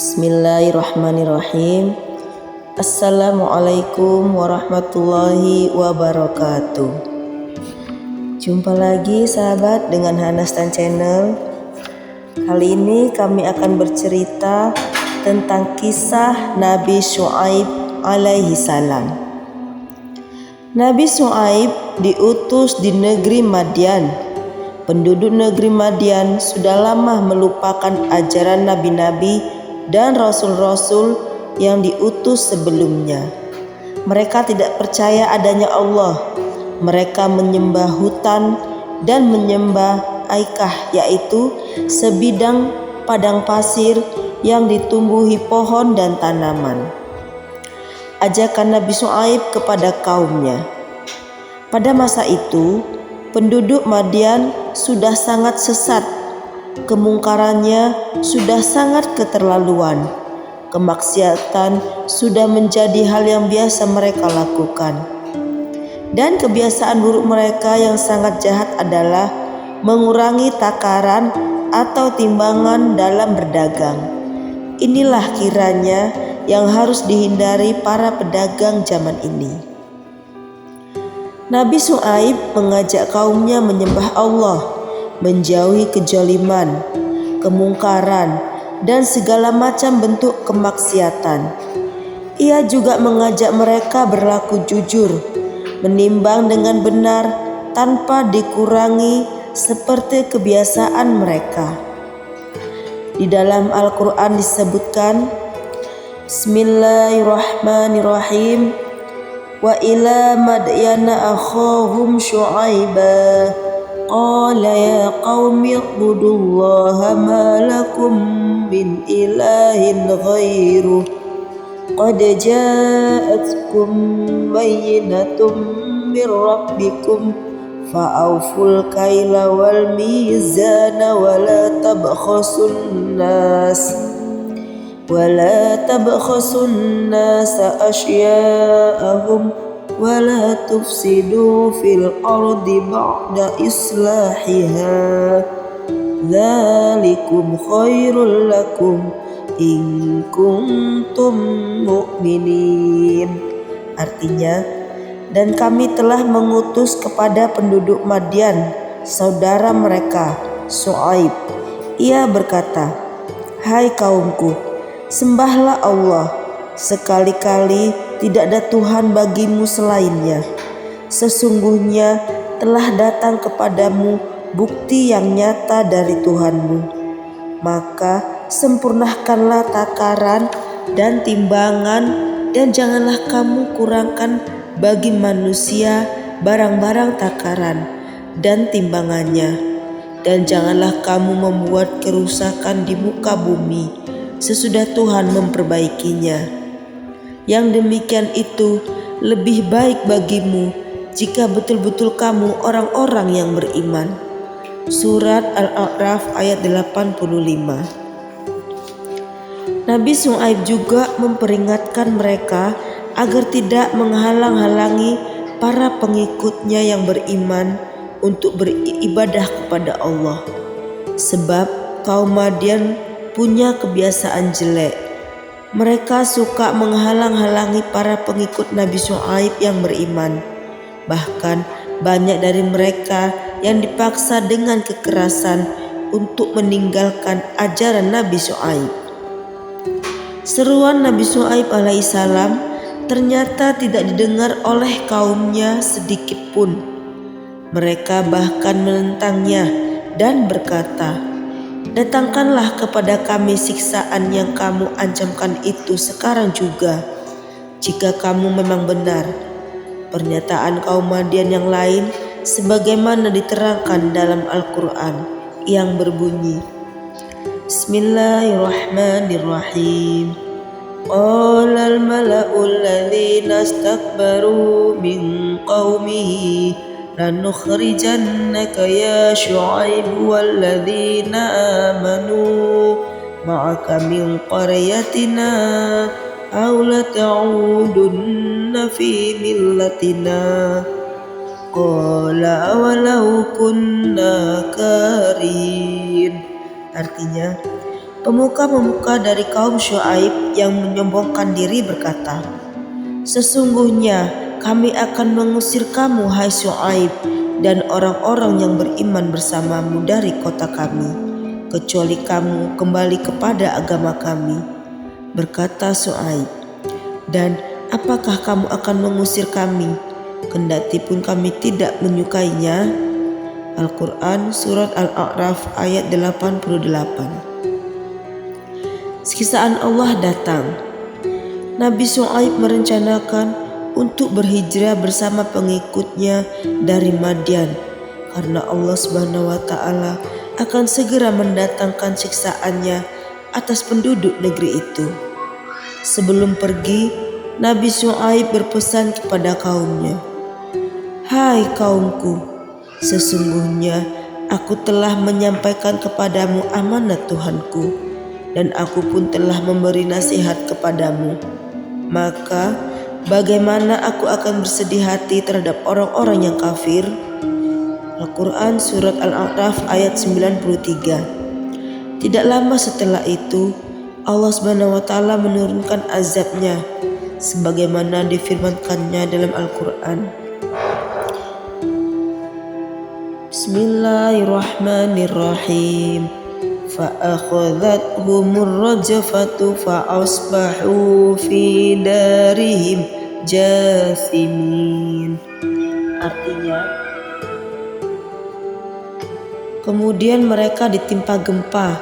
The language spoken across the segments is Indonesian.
Bismillahirrahmanirrahim. Assalamualaikum warahmatullahi wabarakatuh. Jumpa lagi sahabat dengan Hanastan Channel. Kali ini kami akan bercerita tentang kisah Nabi Syuaib alaihi salam. Nabi Syuaib diutus di negeri Madian. Penduduk negeri Madian sudah lama melupakan ajaran nabi-nabi dan rasul-rasul yang diutus sebelumnya. Mereka tidak percaya adanya Allah. Mereka menyembah hutan dan menyembah Aikah, yaitu sebidang padang pasir yang ditumbuhi pohon dan tanaman. Ajakan Nabi Syuaib kepada kaumnya. Pada masa itu, penduduk Madian sudah sangat sesat. Kemungkarannya sudah sangat keterlaluan. Kemaksiatan sudah menjadi hal yang biasa mereka lakukan. Dan kebiasaan buruk mereka yang sangat jahat adalah mengurangi takaran atau timbangan dalam berdagang. Inilah kiranya yang harus dihindari para pedagang zaman ini. Nabi Syuaib mengajak kaumnya menyembah Allah, menjauhi kezaliman, kemungkaran, dan segala macam bentuk kemaksiatan. Ia juga mengajak mereka berlaku jujur, menimbang dengan benar tanpa dikurangi seperti kebiasaan mereka. Di dalam Al-Quran disebutkan, Bismillahirrahmanirrahim. Wa ila madyana akhahum Syuaiba qala ya qaumi ibudullaha ma lakum min ilahin ghairuh qad ja'atkum bayyinatum min rabbikum fa'awful kaila wal mizana wa la tabkhasun nas asya'ahum wa la tufsidu fil ardi ba'da islahiha dzalikum khairul lakum in kuntum mu'minin. Artinya, dan kami telah mengutus kepada penduduk Madian saudara mereka Syuaib. Ia berkata, hai kaumku, sembahlah Allah, sekali-kali tidak ada Tuhan bagimu selainnya. Sesungguhnya telah datang kepadamu bukti yang nyata dari Tuhanmu. Maka sempurnakanlah takaran dan timbangan, dan janganlah kamu kurangkan bagi manusia barang-barang takaran dan timbangannya. Dan janganlah kamu membuat kerusakan di muka bumi sesudah Tuhan memperbaikinya. Yang demikian itu lebih baik bagimu jika betul-betul kamu orang-orang yang beriman. Surat Al-A'raf ayat 85. Nabi Syuaib juga memperingatkan mereka agar tidak menghalang-halangi para pengikutnya yang beriman untuk beribadah kepada Allah. Sebab kaum Madian punya kebiasaan jelek. Mereka suka menghalang-halangi para pengikut Nabi Syuaib yang beriman. Bahkan banyak dari mereka yang dipaksa dengan kekerasan untuk meninggalkan ajaran Nabi Syuaib. Seruan Nabi Syuaib alaihissalam ternyata tidak didengar oleh kaumnya sedikit pun. Mereka bahkan menentangnya dan berkata, datangkanlah kepada kami siksaan yang kamu ancamkan itu sekarang juga, jika kamu memang benar. Pernyataan kaum Madian yang lain sebagaimana diterangkan dalam Al-Quran yang berbunyi, Bismillahirrahmanirrahim. Qala al-mala'u alladhina istakbaru min qawmihi lanukhrijannaka ya Syuaib walladhina amanu ma'aka min qaryatina aw lata'udunna fi millatina qala awalau kunna karihin. Artinya, Pemuka-pemuka dari kaum Syuaib yang menyombongkan diri berkata, "Sesungguhnya kami akan mengusir kamu, hai Syuaib, dan orang-orang yang beriman bersamamu dari kota kami, kecuali kamu kembali kepada agama kami." Berkata Syuaib, "Dan apakah kamu akan mengusir kami, kendati pun kami tidak menyukainya?" Al-Quran Surat Al-A'raf ayat 88. Siksaan Allah datang. Nabi Syuaib merencanakan untuk berhijrah bersama pengikutnya dari Madian, karena Allah Subhanahu wa Ta'ala akan segera mendatangkan siksaannya atas penduduk negeri itu. Sebelum pergi, Nabi Syuaib berpesan kepada kaumnya, "Hai kaumku, sesungguhnya aku telah menyampaikan kepadamu amanat Tuhanku, dan aku pun telah memberi nasihat kepadamu. Maka bagaimana aku akan bersedih hati terhadap orang-orang yang kafir?" Al-Quran Surat Al-A'raf ayat 93. Tidak lama setelah itu, Allah Subhanahu wa Ta'ala menurunkan azabnya sebagaimana difirmankannya dalam Al-Quran. Bismillahirrahmanirrahim. فَأَخَذَتْهُمُ الرَّجْفَةُ فَأَصْبَحُوا فِي دَارِهِمْ جَاثِمِينَ. Artinya, kemudian mereka ditimpa gempa,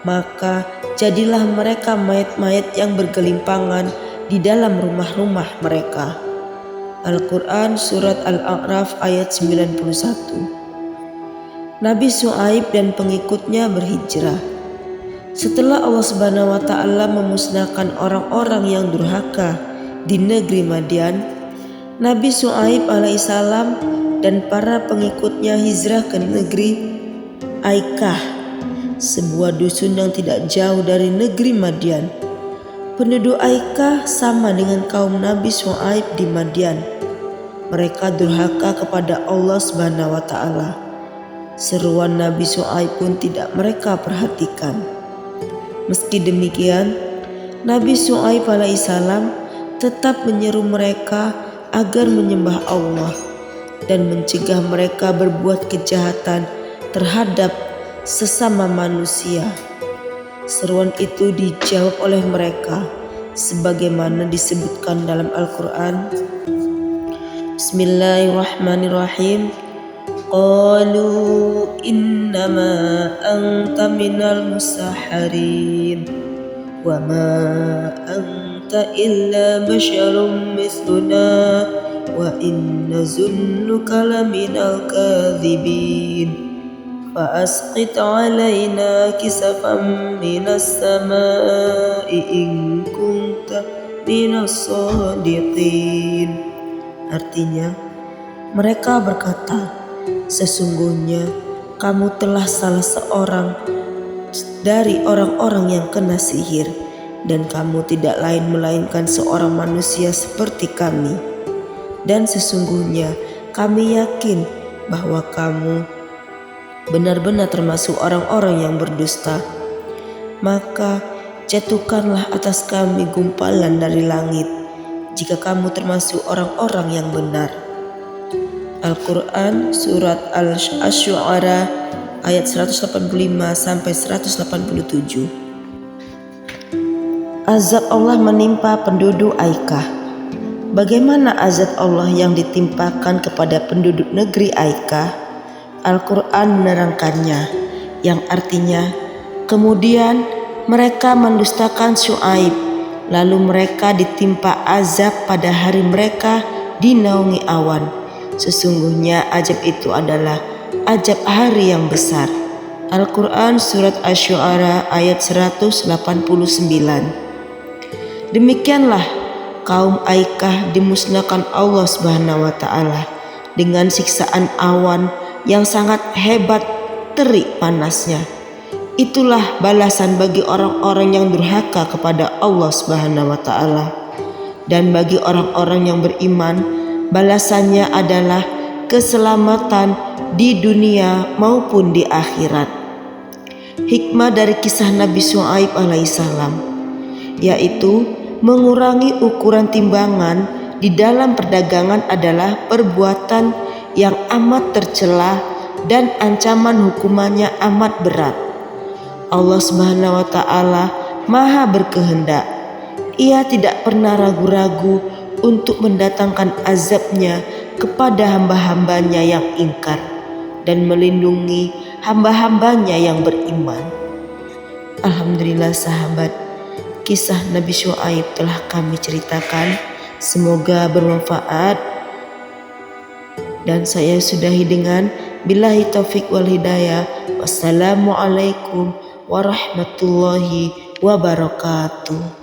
maka jadilah mereka mayat-mayat yang bergelimpangan di dalam rumah-rumah mereka. Al-Quran Surat Al-A'raf ayat 91. Nabi Syuaib dan pengikutnya berhijrah. Setelah Allah Subhanahu wa Ta'ala memusnahkan orang-orang yang durhaka di negeri Madian, Nabi Syuaib alaihissalam dan para pengikutnya hijrah ke negeri Aikah, sebuah dusun yang tidak jauh dari negeri Madian. Penduduk Aikah sama dengan kaum Nabi Syuaib di Madian. Mereka durhaka kepada Allah Subhanahu wa Ta'ala. Seruan Nabi Syuaib pun tidak mereka perhatikan. Meski demikian, Nabi Syuaib alaihissalam tetap menyeru mereka agar menyembah Allah dan mencegah mereka berbuat kejahatan terhadap sesama manusia. Seruan itu dijawab oleh mereka sebagaimana disebutkan dalam Al-Quran. Bismillahirrahmanirrahim. Qalu innama anta minal musahharin wa ma anta illa basyarum mithluna wa inna zunnuka laminal kadhibin fa asqit alaina kisafan minas samai in kunta minas sadiqin. Artinya, mereka berkata, "Sesungguhnya kamu telah salah seorang dari orang-orang yang kena sihir, dan kamu tidak lain melainkan seorang manusia seperti kami. Dan sesungguhnya kami yakin bahwa kamu benar-benar termasuk orang-orang yang berdusta. Maka jatuhkanlah atas kami gumpalan dari langit jika kamu termasuk orang-orang yang benar." Al-Quran Surat Asy-Syu'ara ayat 185 sampai 187. Azab Allah menimpa penduduk Aikah. Bagaimana azab Allah yang ditimpakan kepada penduduk negeri Aikah? Al-Quran menerangkannya, yang artinya, kemudian mereka mendustakan Syuaib, lalu mereka ditimpa azab pada hari mereka dinaungi awan. Sesungguhnya azab itu adalah azab hari yang besar. Al-Quran Surat Asy-Syu'ara ayat 189. Demikianlah kaum Aikah dimusnahkan Allah Subhanahu wa Ta'ala dengan siksaan awan yang sangat hebat, terik panasnya. Itulah balasan bagi orang-orang yang durhaka kepada Allah Subhanahu wa Ta'ala. Dan bagi orang-orang yang beriman, balasannya adalah keselamatan di dunia maupun di akhirat. hikmah dari kisah Nabi Syuaib alaihissalam, yaitu mengurangi ukuran timbangan di dalam perdagangan adalah perbuatan yang amat tercela dan ancaman hukumannya amat berat. Allah Subhanahu wa Ta'ala Maha berkehendak. Ia tidak pernah ragu-ragu untuk mendatangkan azabnya kepada hamba-hambanya yang ingkar dan melindungi hamba-hambanya yang beriman. Alhamdulillah sahabat, kisah Nabi Syuaib telah kami ceritakan. Semoga bermanfaat. Dan saya sudahi dengan billahi taufik wal hidayah. Wassalamualaikum warahmatullahi wabarakatuh.